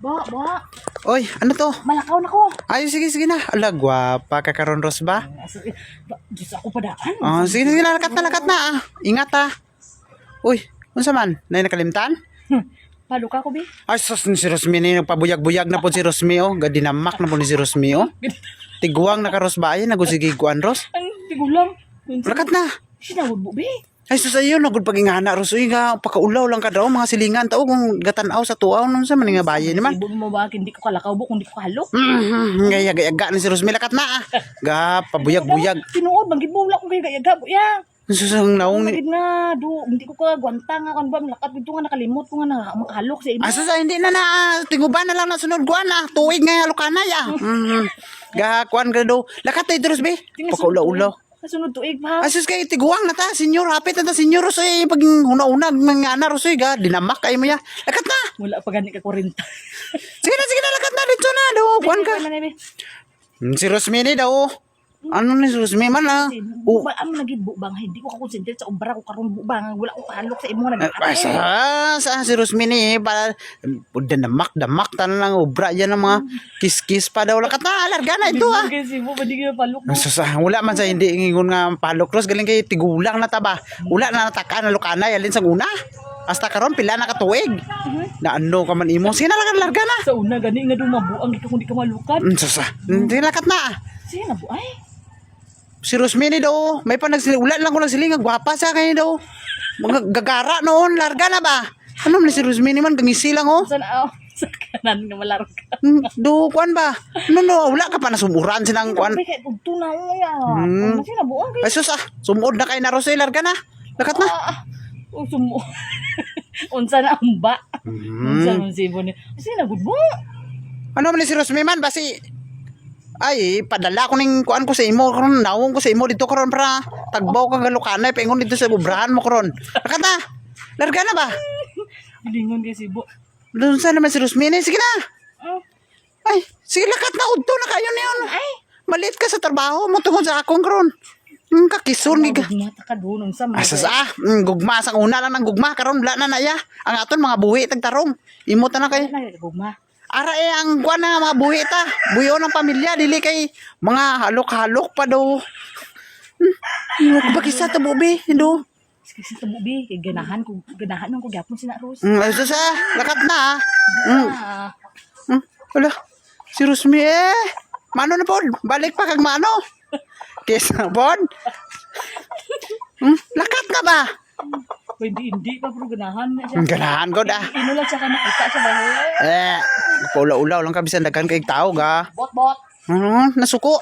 Ba. Oy, ano to? Malakaw na ko. Ay, sige na. Ala, gwapa ka karon, Ros ba? Diyos ako padaan. Oh, sige na. Lakat na. Ah. Ingat ah. Uy, unsa man? Nay nakalimtan? Palo ka ko, bi. Ay, sus, si Rosmi ni nagpabuyag-buyag na po si Rosmi, oh. Gadinamak na po ni si Rosmi, oh. Tiguang na ka, Ros ba? Ay, nagusiguan, Ros. Ang tigulang. Lakat na. Sinawad mo, bi. Ay, sus, ayun, nagod pagingana, Ros. Uy, nga, pakaulaw lang ka daw, mga silingan. Tao, kung gatanaw sa tuaw, nung sa maning bayan naman. Ibo mo ba, hindi ko kalakaw bo, kung hindi ko kahalo. Gaya-gaya na si Rosmi, lakat na, ah. Ga, pabuyag-buyag. Tinuod, banggit mo wala kung kaya gayaga, ya. Sus, ang naong ni... Banggit na, hindi ko ka gwanta nga, kan ba, malakat dito nga nakalimot ko nga makahalok sa imo. Asa sa hindi na tinguban na lang na sunod kuan ah. Tuig nga halukanay ah. Ga kuan ka do. Lakat tay Dros be. Pakaulaw-ulaw. Kasunod tuig pa. Asus kay tiguang na ta, senyor. Hapit na ta senyor Rosoy. Pag huna-una mga ana Rosoy ga dinamak kay mo ya. Lakat na. Wala pa gani ka 40. Sige na lakat na dito na do. Kuan ka. Si Rosmini daw. Ano ni si Rosmi man ah. Ano naging bubang, hindi ko kakonsentrate sa obra ko karon bubang, wala ko kahalok sa imo nga Sa si Rosmini para damak tan lang obra yan ang mga kiss pa daw. Lakat na alarga na ito ah. Kasi mo pwede ka palok mo. Wala man sa hindi ingon nga palok Ros galing kay tigulang na taba. Wala na nataka na lukanay alin sa una. Hasta karon pila na katuig. Na ano ka man imo. Sige na lang larga na. Sa una gani nga dumabuang di ka kundi ka malukan. Hindi lakat na. Sige na buay. Si Rosmini daw, may pa ulan lang ko nagsiling, gwapa sa kanya daw. Mga gagara noon, larga na ba? Ano na si Rosmini man, gangisi lang oh. Sa kanan nga malaro ka. Do, kuan ba? No, wala ka pa nasumuran silang kuan. May kaya pugto na mo ya. Sige na buang kay. Ay sus ah, sumod na kay na Rosy, larga na. Lakat na. Sumo. Unsa na amba. Unsa man sibo ni. Sige na good mo. Ano man ni si Rosmi man, basi ay, padala ko ning kuan ko sa imo karon, nawong ko sa imo dito karon para tagbaw ka galukanay paingon dito sa ubrahan mo karon. Lakat na. Larga na ba? Bilingon kay sibo. Doon sa naman si Rosmini, sige na. Ay, sige lakat na udto na kayo niyon. Ay, malit ka sa trabaho mo tungod sa akong karon. Kakison giga. Gugma ka doon unsa man. Asas gugma sang una lang ng gugma karon wala na ya. Ang aton mga buhi tagtarong. Imo ta na kay. Gugma. Ara ang kuan na mga buhi ta. Buyo ng pamilya dili kay mga halok-halok pa daw. Bakisa ta bubi, do. Kasi sa bubi kay ganahan ko gyapon sina Rose. Asas lakat na. Wala. Si Rosmi mano na pod? Balik pa kag mano. Kes na pod. Lakat ka ba? Hindi pa pero ganahan na siya. Ganahan ko da. Inulat siya ka nakita sa bahay. Paula-ulaw lang ka bisan daghan kay tao ga. Bot. Nasuko.